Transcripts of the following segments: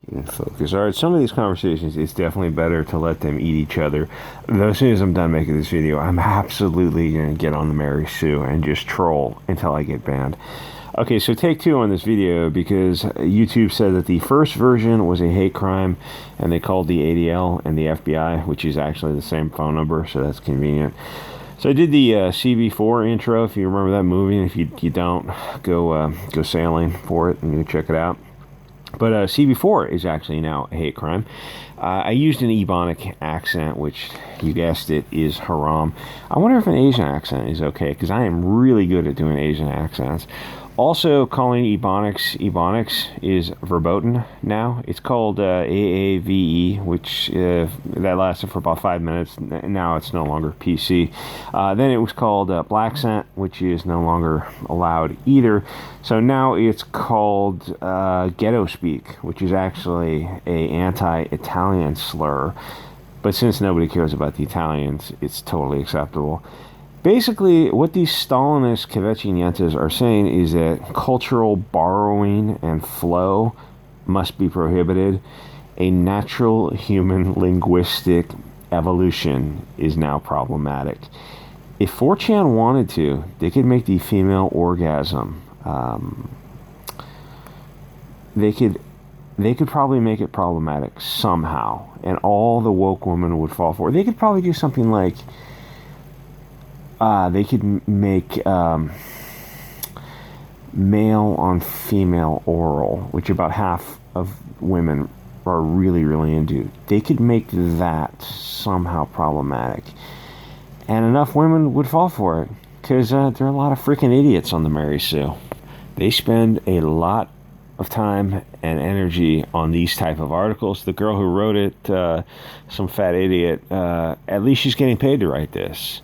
Focus. All right, some of these conversations, it's definitely better to let them eat each other. Though as soon as I'm done making this video, I'm absolutely going to get on the Mary Sue and just troll until I get banned. Okay, so take two on this video because YouTube said that the first version was a hate crime and they called the ADL and the FBI, which is actually the same phone number, so that's convenient. So I did the CB4 intro, if you remember that movie. If you don't, go sailing for it and you check it out. But CB4 is actually now a hate crime. I used an Ebonic accent, which, you guessed it, is haram. I wonder if an Asian accent is okay, because I am really good at doing Asian accents. Also, calling Ebonics is verboten now. It's called AAVE, which that lasted for about 5 minutes. Now it's no longer PC. Then it was called Blaccent, which is no longer allowed either. So now it's called Ghetto Speak, which is actually a anti-Italian slur. But since nobody cares about the Italians, it's totally acceptable. Basically, what these Stalinist kvetchinyentas are saying is that cultural borrowing and flow must be prohibited. A natural human linguistic evolution is now problematic. If 4chan wanted to, they could make the female orgasm. They could probably make it problematic somehow, and all the woke women would fall for it. They could probably do something like they could make male on female oral, which about half of women are really, really into. They could make that somehow problematic. And enough women would fall for it, because there are a lot of freaking idiots on the Mary Sue. They spend a lot of time and energy on these type of articles. The girl who wrote it, some fat idiot, at least she's getting paid to write this.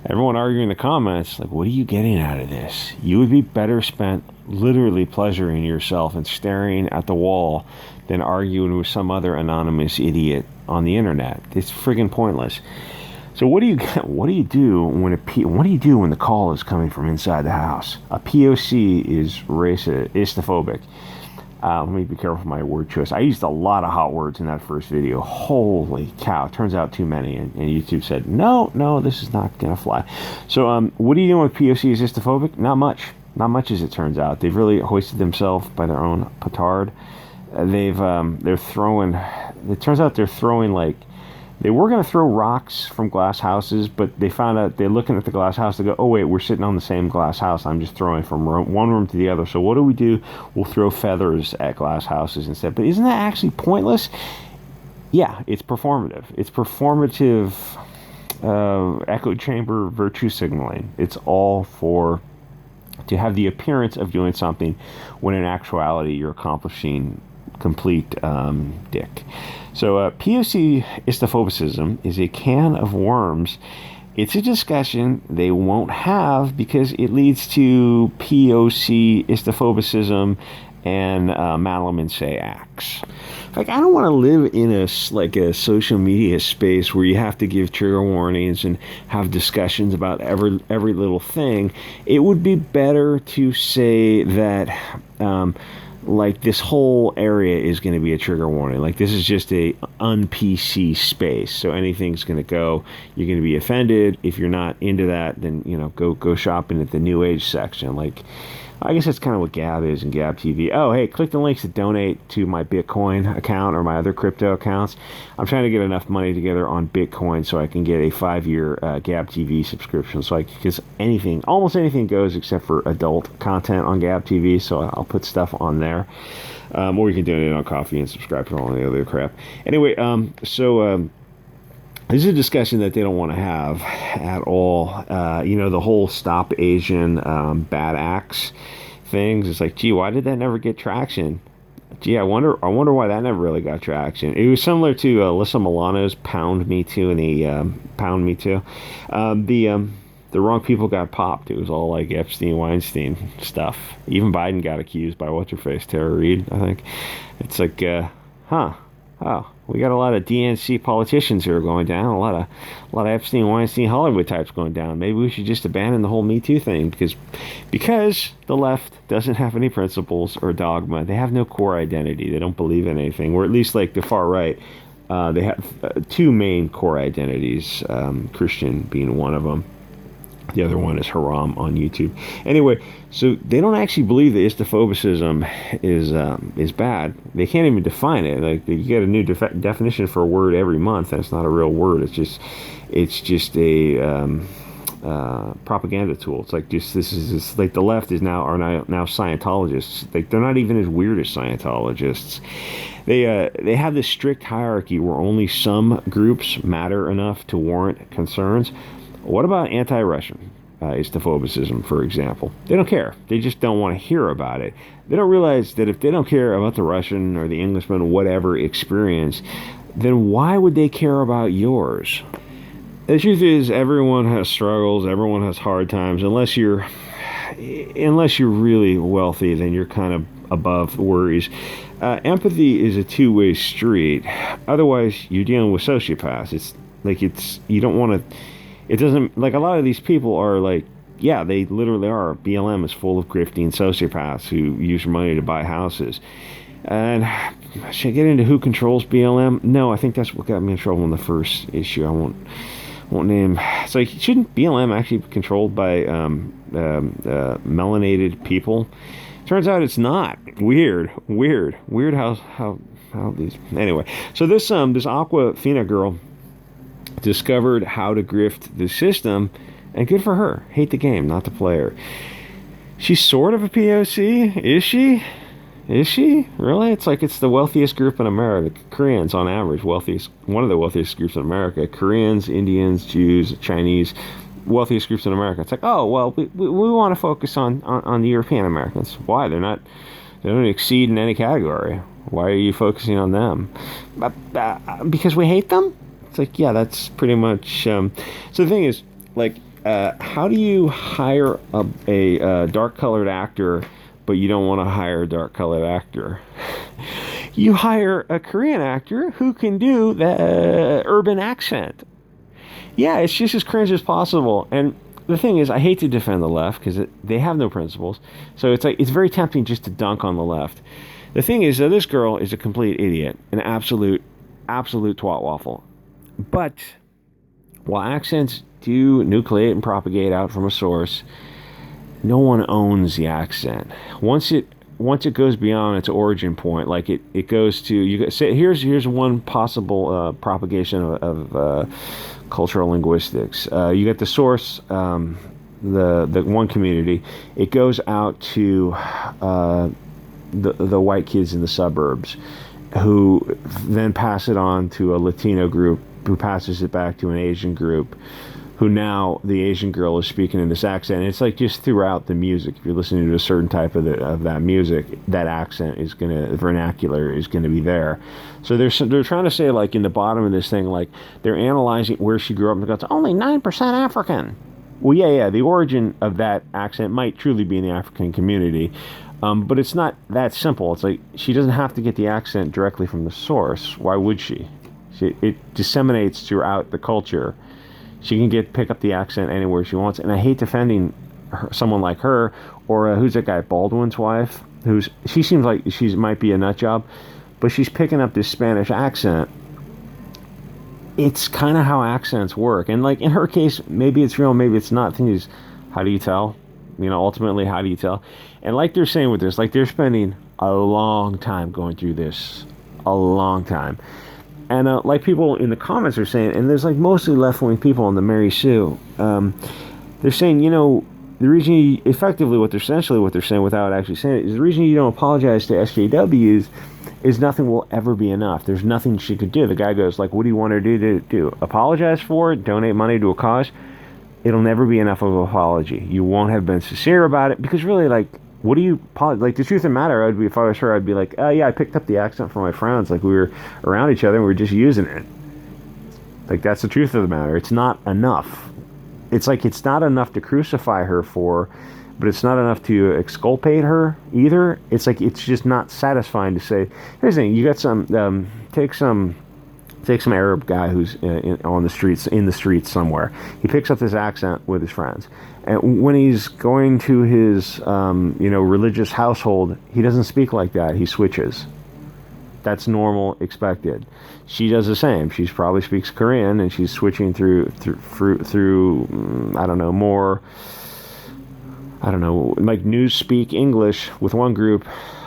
Everyone arguing in the comments, like, what are you getting out of this? You would be better spent literally pleasuring yourself and staring at the wall than arguing with some other anonymous idiot on the internet. It's friggin' pointless. So what do you do when the call is coming from inside the house? A POC is racist, Islamophobic. Let me be careful with my word choice. I used a lot of hot words in that first video. Holy cow. Turns out too many. And YouTube said, no, this is not going to fly. So what are you doing with POC is Islamophobic? Not much. Not much, as it turns out. They've really hoisted themselves by their own petard. They're throwing... It turns out they're throwing, like... They were going to throw rocks from glass houses, but they found out, they're looking at the glass house, they go, oh wait, we're sitting on the same glass house, I'm just throwing from one room to the other, so what do? We'll throw feathers at glass houses instead. But isn't that actually pointless? Yeah, it's performative. It's performative echo chamber virtue signaling. It's all to have the appearance of doing something when in actuality you're accomplishing complete dick. So POC Islamophobicism is a can of worms. It's a discussion they won't have because it leads to POC Islamophobicism and Malaman say acts. Like, I don't want to live in a social media space where you have to give trigger warnings and have discussions about every little thing. It would be better to say that like, this whole area is going to be a trigger warning. Like, this is just a un-PC space, so anything's going to go. You're going to be offended. If you're not into that, then, go shopping at the New Age section. Like, I guess that's kind of what Gab is and Gab TV. Oh, hey, click the links to donate to my Bitcoin account or my other crypto accounts. I'm trying to get enough money together on Bitcoin so I can get a 5-year Gab TV subscription. So because almost anything goes except for adult content on Gab TV. So I'll put stuff on there. Or you can donate on Coffee and subscribe to all the other crap. Anyway, this is a discussion that they don't want to have at all. The whole Stop Asian Bad Acts things. It's like, gee, why did that never get traction? Gee, I wonder why that never really got traction. It was similar to Alyssa Milano's Pound Me Too and the Pound Me Too. The wrong people got popped. It was all like Epstein, Weinstein stuff. Even Biden got accused by what's-her-face, Tara Reid, I think. It's like, Oh, we got a lot of DNC politicians who are going down. A lot of Epstein, Weinstein, Hollywood types going down. Maybe we should just abandon the whole Me Too thing because the left doesn't have any principles or dogma. They have no core identity. They don't believe in anything. Or at least like the far right, they have two main core identities. Christian being one of them. The other one is haram on YouTube. Anyway, so they don't actually believe that istophobicism is bad. They can't even define it. Like you get a new definition for a word every month. That's not a real word. It's just a propaganda tool. It's like this like the left are now Scientologists. Like they're not even as weird as Scientologists. They have this strict hierarchy where only some groups matter enough to warrant concerns. What about anti-Russian istophobicism, for example? They don't care. They just don't want to hear about it. They don't realize that if they don't care about the Russian or the Englishman, whatever experience, then why would they care about yours? The truth is, everyone has struggles. Everyone has hard times. Unless you're really wealthy, then you're kind of above worries. Empathy is a two-way street. Otherwise, you're dealing with sociopaths. You don't want to. It doesn't, like, a lot of these people are like, yeah, they literally are. BLM is full of grifting sociopaths who use money to buy houses. And should I get into who controls BLM? No, I think that's what got me in trouble in the first issue. I won't name. It's like, shouldn't BLM actually be controlled by melanated people? Turns out it's not. Weird how these. Anyway, so this Awkwafina girl discovered how to grift the system, and good for her. Hate the game, not the player. She's sort of a POC, is she? Is she? Really? It's like it's the wealthiest group in America. Koreans, on average, one of the wealthiest groups in America. Koreans, Indians, Jews, Chinese, wealthiest groups in America. It's like, oh, well, we want to focus on the European Americans. Why? They don't exceed in any category. Why are you focusing on them? Because we hate them? It's like, yeah, that's pretty much. So the thing is, like, how do you hire a dark-colored actor, but you don't want to hire a dark-colored actor? You hire a Korean actor who can do the urban accent. Yeah, it's just as cringe as possible. And the thing is, I hate to defend the left because they have no principles. So it's like it's very tempting just to dunk on the left. The thing is, this girl is a complete idiot, an absolute twat waffle. But while accents do nucleate and propagate out from a source, no one owns the accent. Once it goes beyond its origin point, like it goes to here's one possible propagation of cultural linguistics. You get the source, the one community. It goes out to the white kids in the suburbs, who then pass it on to a Latino group, who passes it back to an Asian group, who now the Asian girl is speaking in this accent. And it's like just throughout the music. If you're listening to a certain type of that music, that accent vernacular is gonna be there. So they're trying to say, like, in the bottom of this thing, like they're analyzing where she grew up, and they go, it's only 9% African. Well, yeah, the origin of that accent might truly be in the African community. But it's not that simple. It's like she doesn't have to get the accent directly from the source. Why would she? It disseminates throughout the culture. She can pick up the accent anywhere she wants. And I hate defending someone like her, or who's that guy, Baldwin's wife? She seems like she might be a nut job, but she's picking up this Spanish accent. It's kind of how accents work. And like in her case, maybe it's real, maybe it's not. The thing is, how do you tell? Ultimately, how do you tell? And like they're saying with this, like they're spending a long time going through this. A long time. And like people in the comments are saying, and there's like mostly left-wing people on the Mary Sue, they're saying, the reason effectively what they're saying without actually saying it is the reason you don't apologize to SJWs is nothing will ever be enough. There's nothing she could do. The guy goes, like, what do you want her to do? Apologize for it? Donate money to a cause? It'll never be enough of an apology. You won't have been sincere about it, because really, like, what do you, like, the truth of the matter, I'd be, if I was her, I'd be like, oh yeah, I picked up the accent from my friends, like we were around each other and we were just using it. Like, that's the truth of the matter. It's not enough. It's like, it's not enough to crucify her for, but it's not enough to exculpate her either. It's like, it's just not satisfying to say, here's the thing, you got some take some Arab guy who's in the streets somewhere. He picks up this accent with his friends, and when he's going to his religious household, he doesn't speak like that. He switches. That's normal, expected. She does the same. She probably speaks Korean, and she's switching through like newspeak English with one group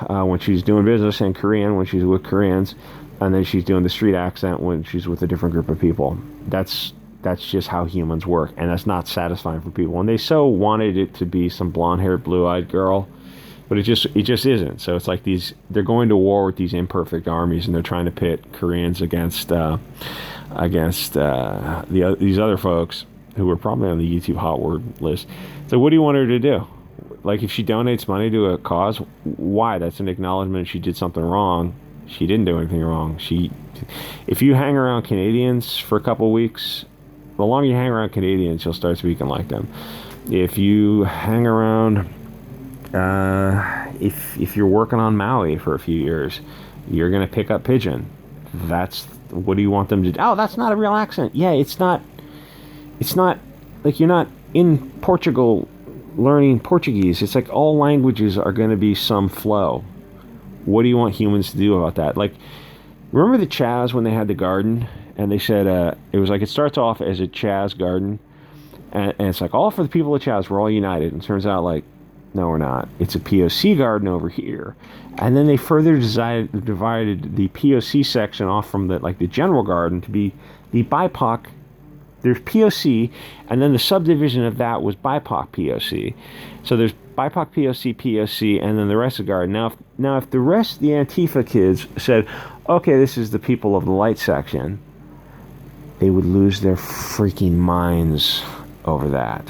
when she's doing business, and Korean when she's with Koreans, and then she's doing the street accent when she's with a different group of people. That's just how humans work, and that's not satisfying for people. And they so wanted it to be some blonde-haired, blue-eyed girl, but it just isn't. So it's like they're going to war with these imperfect armies, and they're trying to pit Koreans against these other folks who were probably on the YouTube hot word list. So what do you want her to do? Like, if she donates money to a cause, why? That's an acknowledgement she did something wrong. She didn't do anything wrong. If you hang around Canadians for a couple weeks, the longer you hang around Canadians, you'll start speaking like them. If you hang around, if you're working on Maui for a few years, you're gonna pick up Pidgin. What do you want them to do? Oh, that's not a real accent. Yeah, it's not like you're not in Portugal learning Portuguese. It's like all languages are going to be some flow. What do you want humans to do about that? Like, remember the Chaz when they had the garden, and they said it was like, it starts off as a Chaz garden, and it's like, all for the people of Chaz, we're all united. And it turns out, like, no, we're not. It's a POC garden over here. And then they further divided the POC section off from the general garden to be the BIPOC. There's POC, and then the subdivision of that was BIPOC POC. So there's BIPOC POC, and then the rest of the garden. Now, if the rest of the Antifa kids said, okay, this is the people of the light section, they would lose their freaking minds over that.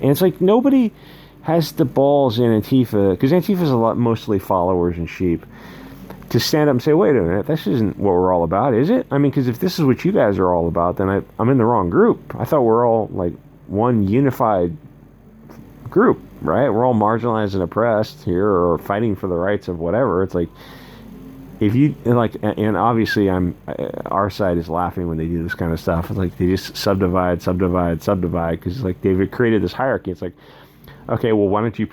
And it's like, nobody has the balls in Antifa, because Antifa's mostly followers and sheep, to stand up and say, wait a minute, this isn't what we're all about, is it? I mean, because if this is what you guys are all about, then I'm in the wrong group. I thought we're all like one unified group, right? We're all marginalized and oppressed here, or fighting for the rights of whatever. It's like, if you, and obviously our side is laughing when they do this kind of stuff. It's like they just subdivide, because like they've created this hierarchy. It's like, okay, well, why don't you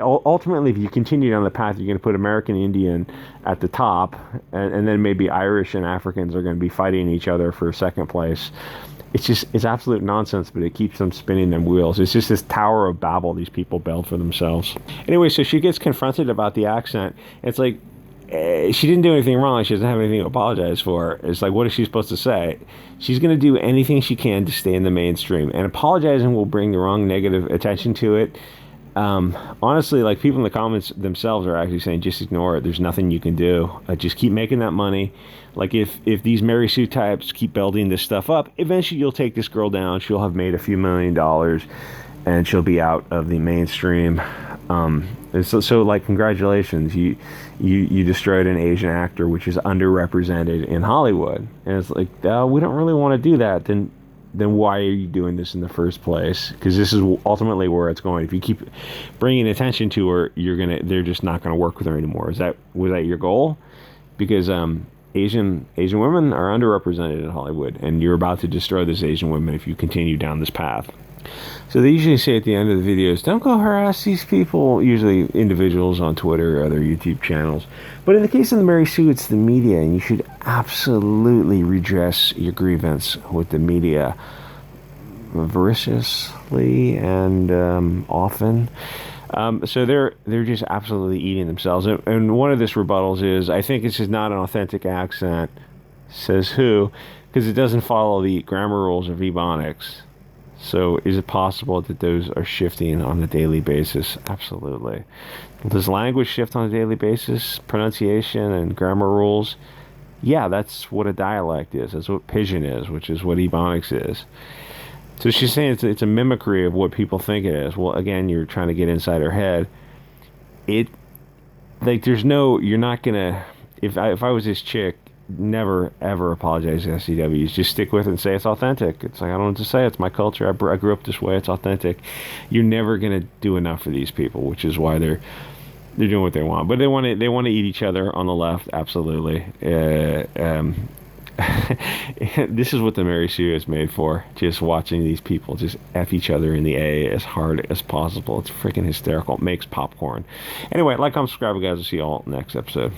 ultimately, if you continue down the path, you're going to put American Indian at the top, and then maybe Irish and Africans are going to be fighting each other for second place. It's absolute nonsense, but it keeps them spinning them wheels. It's just this Tower of Babel these people build for themselves. Anyway, so she gets confronted about the accent. It's like, she didn't do anything wrong. She doesn't have anything to apologize for. It's like, what is she supposed to say? She's going to do anything she can to stay in the mainstream, and apologizing will bring the wrong negative attention to it. Honestly, like, people in the comments themselves are actually saying, just ignore it. There's nothing you can do. Just keep making that money. Like, if these Mary Sue types keep building this stuff up, eventually you'll take this girl down. She'll have made a few $1 million, and she'll be out of the mainstream. So like, congratulations, you destroyed an Asian actor, which is underrepresented in Hollywood. And it's like, we don't really want to do that. Then why are you doing this in the first place? Because this is ultimately where it's going. If you keep bringing attention to her, they're just not going to work with her anymore. Was that your goal? Because Asian women are underrepresented in Hollywood, and you're about to destroy this Asian women if you continue down this path. So they usually say at the end of the videos, don't go harass these people, usually individuals on Twitter or other YouTube channels. But in the case of the Mary Sue, it's the media, and you should absolutely redress your grievance with the media voraciously and often. So they're just absolutely eating themselves. And one of this rebuttals is, I think it's just not an authentic accent. Says who? Because it doesn't follow the grammar rules of Ebonics. So is it possible that those are shifting on a daily basis? Absolutely. Does language shift on a daily basis? Pronunciation and grammar rules? Yeah, that's what a dialect is. That's what Pidgin is, which is what Ebonics is. So she's saying it's a mimicry of what people think it is. Well, again, you're trying to get inside her head. You're not going to, if I was this chick, never ever apologize to SCWs. Just stick with it and say it's authentic. It's like, I don't know what to say. It's my culture. I grew up this way. It's authentic. You're never going to do enough for these people, which is why They're doing what they want, but they want to eat each other on the left. Absolutely. This is what the Mary Sue is made for. Just watching these people just F each other in the A as hard as possible. It's freaking hysterical. It makes popcorn. Anyway, like, comment, subscribe, guys. I'll see you all next episode.